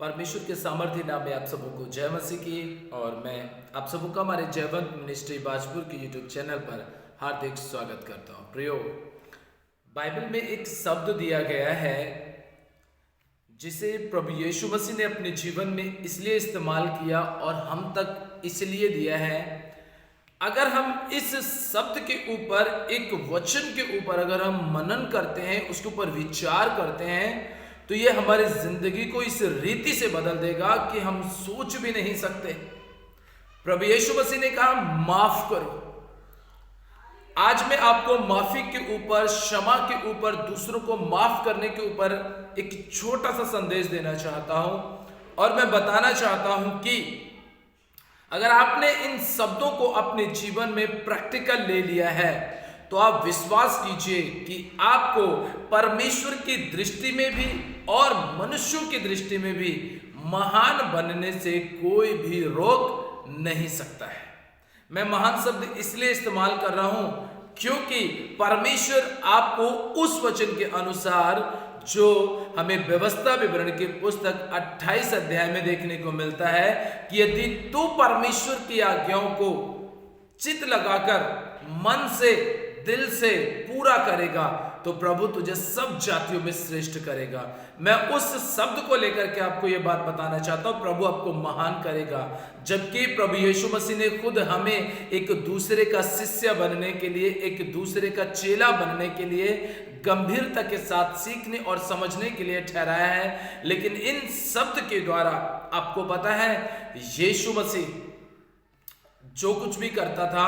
परमेश्वर के सामर्थ्य नाम में आप सबों को जय मसीह की। और मैं आप सबों का हमारे जयवंत मिनिस्ट्री बाजपुर के यूट्यूब चैनल पर हार्दिक स्वागत करता हूँ। प्रियो, बाइबल में एक शब्द दिया गया है जिसे प्रभु यीशु मसीह ने अपने जीवन में इसलिए इस्तेमाल किया और हम तक इसलिए दिया है। अगर हम इस शब्द के ऊपर, एक वचन के ऊपर अगर हम मनन करते हैं, उसके ऊपर विचार करते हैं, तो ये हमारी जिंदगी को इस रीति से बदल देगा कि हम सोच भी नहीं सकते। प्रभु यीशु मसीह ने कहा माफ करो। आज मैं आपको माफी के ऊपर, क्षमा के ऊपर, दूसरों को माफ करने के ऊपर एक छोटा सा संदेश देना चाहता हूं और मैं बताना चाहता हूं कि अगर आपने इन शब्दों को अपने जीवन में प्रैक्टिकल ले लिया है तो आप विश्वास कीजिए कि आपको परमेश्वर की दृष्टि में भी और मनुष्यों की दृष्टि में भी महान बनने से कोई भी रोक नहीं सकता है। मैं महान शब्द इसलिए इस्तेमाल कर रहा हूं क्योंकि परमेश्वर आपको उस वचन के अनुसार जो हमें व्यवस्था विवरण की पुस्तक 28 अध्याय में देखने को मिलता है कि यदि तू परमेश्वर की आज्ञाओं को चित्त लगाकर मन से, दिल से पूरा करेगा तो प्रभु तुझे सब जातियों में श्रेष्ठ करेगा। मैं उस शब्द को लेकर के आपको यह बात बताना चाहता हूं, प्रभु आपको महान करेगा। जबकि प्रभु यीशु मसीह ने खुद हमें एक दूसरे का शिष्य बनने के लिए, एक दूसरे का चेला बनने के लिए गंभीरता के साथ सीखने और समझने के लिए ठहराया है। लेकिन इन शब्द के द्वारा आपको पता है यीशु मसीह जो कुछ भी करता था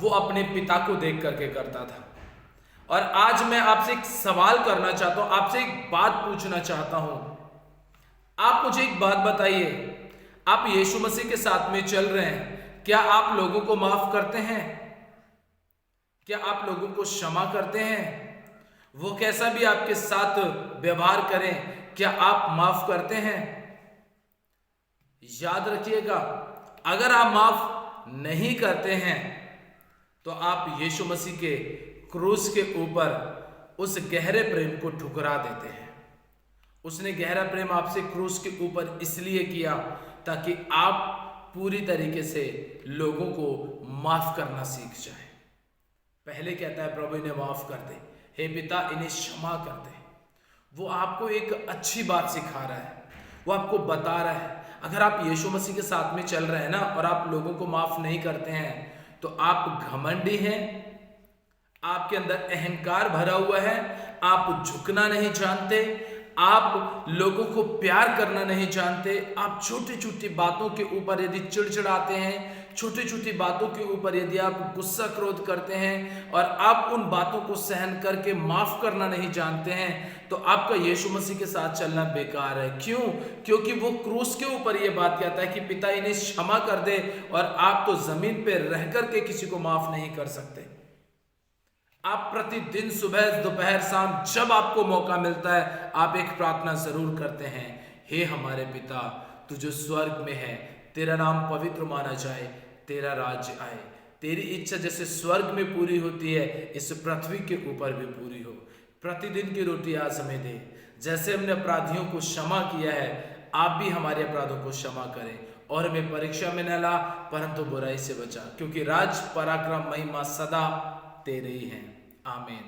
वो अपने पिता को देख करके करता था। और आज मैं आपसे एक सवाल करना चाहता हूं, आपसे एक बात पूछना चाहता हूं। आप मुझे एक बात बताइए, आप यीशु मसीह के साथ में चल रहे हैं, क्या आप लोगों को माफ करते हैं? क्या आप लोगों को क्षमा करते हैं? वो कैसा भी आपके साथ व्यवहार करें, क्या आप माफ करते हैं? याद रखिएगा, अगर आप माफ नहीं करते हैं तो आप यीशु मसीह के क्रूस के ऊपर उस गहरे प्रेम को ठुकरा देते हैं। उसने गहरा प्रेम आपसे क्रूस के ऊपर इसलिए किया ताकि आप पूरी तरीके से लोगों को माफ करना सीख जाए। पहले कहता है प्रभु इन्हें माफ कर दे, हे पिता इन्हें क्षमा कर दे। वो आपको एक अच्छी बात सिखा रहा है, वो आपको बता रहा है। अगर आप यीशु मसीह के साथ में चल रहे हैं ना और आप लोगों को माफ नहीं करते हैं तो आप घमंडी हैं, आपके अंदर अहंकार भरा हुआ है, आप झुकना नहीं जानते, आप लोगों को प्यार करना नहीं जानते, आप छोटी छोटी बातों के ऊपर यदि चिड़चिड़ाते हैं, छोटी छोटी बातों के ऊपर यदि आप गुस्सा क्रोध करते हैं और आप उन बातों को सहन करके माफ करना नहीं जानते हैं तो आपका यीशु मसीह के साथ चलना बेकार है। क्यों? क्योंकि वो क्रूस के ऊपर ये बात कहता है कि पिता इन्हें क्षमा कर दे, और आप तो जमीन पे रह करके किसी को माफ नहीं कर सकते। आप प्रतिदिन सुबह, दोपहर, शाम जब आपको मौका मिलता है आप एक प्रार्थना जरूर करते हैं, हे हमारे पिता तू जो स्वर्ग में है, तेरा नाम पवित्र माना जाए, तेरा राज्य आए, तेरी इच्छा जैसे स्वर्ग में पूरी होती है इस पृथ्वी के ऊपर भी पूरी हो। प्रतिदिन की रोटी आज हमें दे, जैसे हमने अपराधियों को क्षमा किया है आप भी हमारे अपराधों को क्षमा करें, और हमें परीक्षा में न ला परंतु बुराई से बचा, क्योंकि राज, पराक्रम, महिमा सदा तेरे ही हैं। आमीन।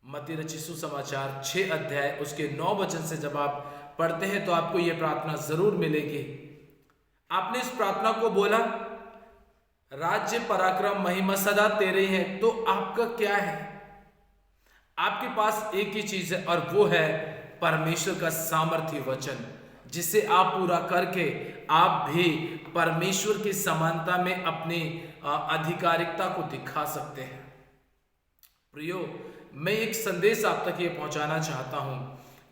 मत्ती रचित सुसमाचार 6 अध्याय उसके 9 वचन से जब आप पढ़ते हैं तो आपको यह प्रार्थना जरूर मिलेगी। आपने इस प्रार्थना को बोला, राज्य, पराक्रम, महिमा सदा तेरे ही हैं, तो आपका क्या है? आपके पास एक ही चीज है और वो है परमेश्वर का सामर्थ्य वचन, जिसे आप पूरा करके आप भी परमेश्वर की समानता में अपनी आधिकारिकता को दिखा सकते हैं। प्रियो, मैं एक संदेश आप तक ये पहुंचाना चाहता हूं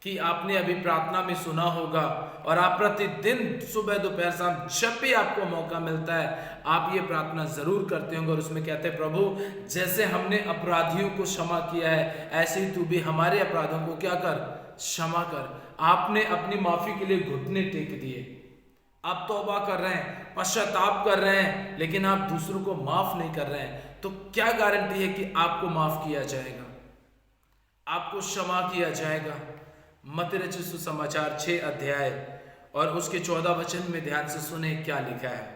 कि आपने अभी प्रार्थना में सुना होगा और आप प्रतिदिन सुबह, दोपहर, शाम जब भी आपको मौका मिलता है आप ये प्रार्थना जरूर करते होंगे और उसमें कहते हैं प्रभु जैसे हमने अपराधियों को क्षमा किया है ऐसे ही तू भी हमारे अपराधों को क्या कर, क्षमा कर। आपने अपनी माफी के लिए घुटने टेक दिए, आप तौबा कर रहे हैं, पश्चाताप कर रहे हैं, लेकिन आप दूसरों को माफ नहीं कर रहे हैं, तो क्या गारंटी है कि आपको माफ किया जाएगा, आपको क्षमा किया जाएगा? मत्ती रचित सुसमाचार 6 अध्याय और उसके 14 वचन में ध्यान से सुने क्या लिखा है।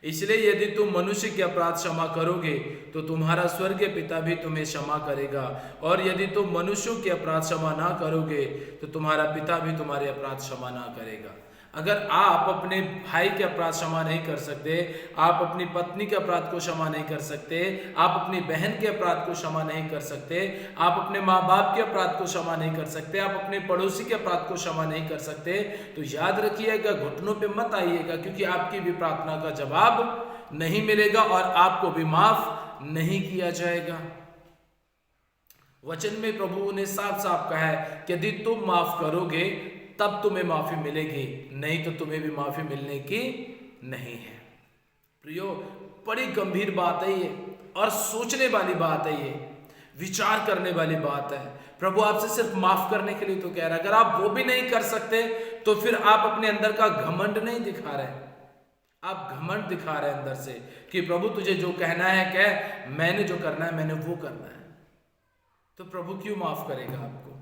इसलिए यदि तुम मनुष्य के अपराध क्षमा करोगे तो तुम्हारा स्वर्गीय पिता भी तुम्हें क्षमा करेगा, और यदि तुम मनुष्यों के अपराध क्षमा ना करोगे तो तुम्हारा पिता भी तुम्हारे अपराध क्षमा ना करेगा। अगर आप अपने भाई के अपराध क्षमा नहीं कर सकते, आप अपनी पत्नी के अपराध को क्षमा नहीं कर सकते, आप अपनी बहन के अपराध को क्षमा नहीं कर सकते, आप अपने माँ बाप के अपराध को क्षमा नहीं कर सकते, आप अपने पड़ोसी के अपराध को क्षमा नहीं कर सकते, तो याद रखिएगा, घुटनों पे मत आइएगा, क्योंकि आपकी भी प्रार्थना का जवाब नहीं मिलेगा और आपको भी माफ नहीं किया जाएगा। वचन में प्रभु ने साफ साफ कहा है कि यदि तुम माफ करोगे तब तुम्हें माफी मिलेगी, नहीं तो तुम्हें भी माफी मिलने की नहीं है। प्रियो, बड़ी गंभीर बात है ये, और सोचने वाली बात है ये, विचार करने वाली बात है। प्रभु आपसे सिर्फ माफ करने के लिए तो कह रहा है। अगर आप वो भी नहीं कर सकते तो फिर आप अपने अंदर का घमंड नहीं दिखा रहे, आप घमंड दिखा रहे अंदर से कि प्रभु तुझे जो कहना है कह, मैंने जो करना है मैंने वो करना है। तो प्रभु क्यों माफ करेगा आपको,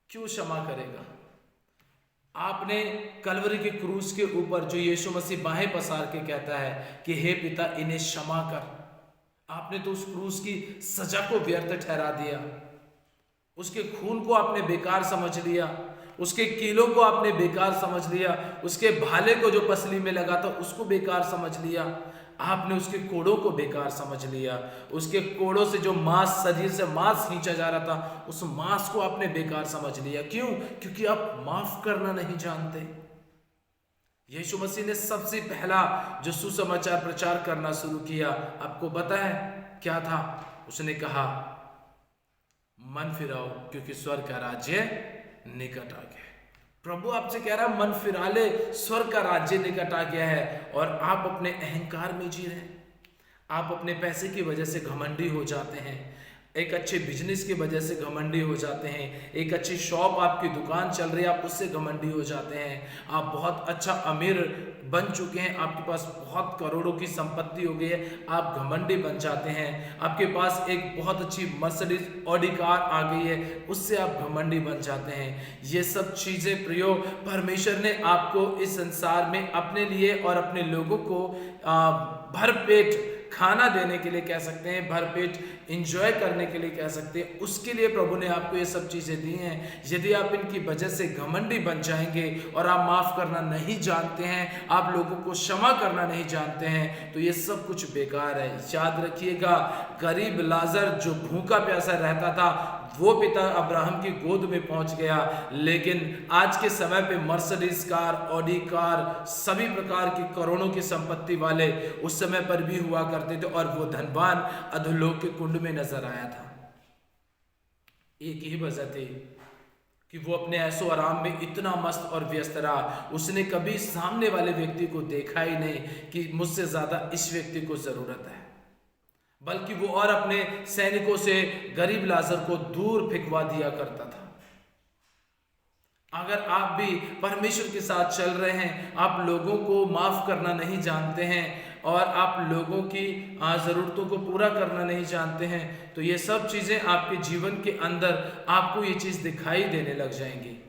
क्यों क्षमा करेगा? आपने कलवरी के क्रूस के ऊपर जो यीशु मसीह बाहें पसार के कहता है कि हे पिता इन्हें क्षमा कर, आपने तो उस क्रूस की सजा को व्यर्थ ठहरा दिया, उसके खून को आपने बेकार समझ लिया, उसके कीलों को आपने बेकार समझ लिया, उसके भाले को जो पसली में लगा था उसको बेकार समझ लिया, आपने उसके कोड़ों को बेकार समझ लिया, उसके कोड़ों से जो मांस, शरीर से मांस खींचा जा रहा था, उस मांस को आपने बेकार समझ लिया। क्यों? क्योंकि आप माफ करना नहीं जानते। यीशु मसीह ने सबसे पहला जो सुसमाचार प्रचार करना शुरू किया, आपको पता है क्या था? उसने कहा मन फिराओ क्योंकि स्वर्ग का राज्य निकट आ गया। प्रभु आपसे कह रहा है मन फिरा ले, स्वर्ग का राज्य निकट आ गया है। और आप अपने अहंकार में जी रहे हैं, आप अपने पैसे की वजह से घमंडी हो जाते हैं, एक अच्छे बिजनेस की वजह से घमंडी हो जाते हैं, एक अच्छी शॉप आपकी दुकान चल रही है आप उससे घमंडी हो जाते हैं, आप बहुत अच्छा अमीर बन चुके हैं, आपके पास बहुत करोड़ों की संपत्ति हो गई है, आप घमंडी बन जाते हैं, आपके पास एक बहुत अच्छी मर्सिडीज ऑडी कार आ गई है, उससे आप घमंडी बन जाते हैं। ये सब चीज़ें प्रियो, परमेश्वर ने आपको इस संसार में अपने लिए और अपने लोगों को भरपेट खाना देने के लिए कह सकते हैं, भरपेट इंजॉय करने के लिए कह सकते हैं, उसके लिए प्रभु ने आपको ये सब चीज़ें दी हैं। यदि आप इनकी वजह से घमंडी बन जाएंगे और आप माफ़ करना नहीं जानते हैं, आप लोगों को क्षमा करना नहीं जानते हैं, तो ये सब कुछ बेकार है। याद रखिएगा, गरीब लाजर जो भूखा प्यासा रहता था, वो पिता अब्राहम की गोद में पहुंच गया, लेकिन आज के समय पे मर्सिडीज कार, ऑडी कार, सभी प्रकार की करोड़ों की संपत्ति वाले उस समय पर भी हुआ करते थे, और वो धनवान अधोलोक के कुंड में नजर आया था। एक ही वजह थी कि वो अपने ऐसो आराम में इतना मस्त और व्यस्त रहा, उसने कभी सामने वाले व्यक्ति को देखा ही नहीं कि मुझसे ज्यादा इस व्यक्ति को जरूरत है, बल्कि वो और अपने सैनिकों से गरीब लाजर को दूर फेंकवा दिया करता था। अगर आप भी परमेश्वर के साथ चल रहे हैं, आप लोगों को माफ करना नहीं जानते हैं और आप लोगों की ज़रूरतों को पूरा करना नहीं जानते हैं, तो ये सब चीज़ें आपके जीवन के अंदर आपको ये चीज़ दिखाई देने लग जाएंगी।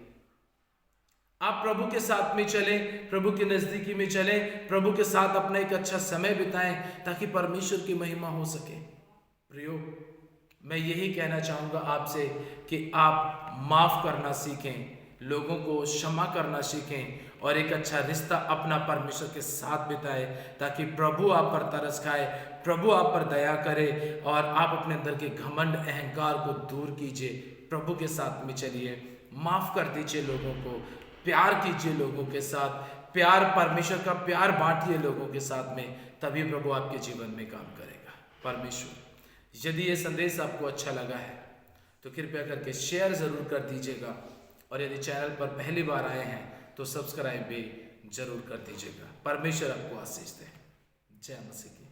आप प्रभु के साथ में चलें, प्रभु के नज़दीकी में चलें, प्रभु के साथ अपना एक अच्छा समय बिताएं ताकि परमेश्वर की महिमा हो सके। प्रियो, मैं यही कहना चाहूँगा आपसे कि आप माफ़ करना सीखें, लोगों को क्षमा करना सीखें और एक अच्छा रिश्ता अपना परमेश्वर के साथ बिताएं, ताकि प्रभु आप पर तरस खाए, प्रभु आप पर दया करे और आप अपने अंदर के घमंड अहंकार को दूर कीजिए। प्रभु के साथ में चलिए, माफ़ कर दीजिए लोगों को, प्यार कीजिए लोगों के साथ, प्यार, परमेश्वर का प्यार बांटिए लोगों के साथ में, तभी प्रभु आपके जीवन में काम करेगा। परमेश्वर, यदि ये संदेश आपको अच्छा लगा है तो कृपया करके शेयर ज़रूर कर दीजिएगा, और यदि चैनल पर पहली बार आए हैं तो सब्सक्राइब भी जरूर कर दीजिएगा। परमेश्वर आपको आशीष दे। जय मसीह की।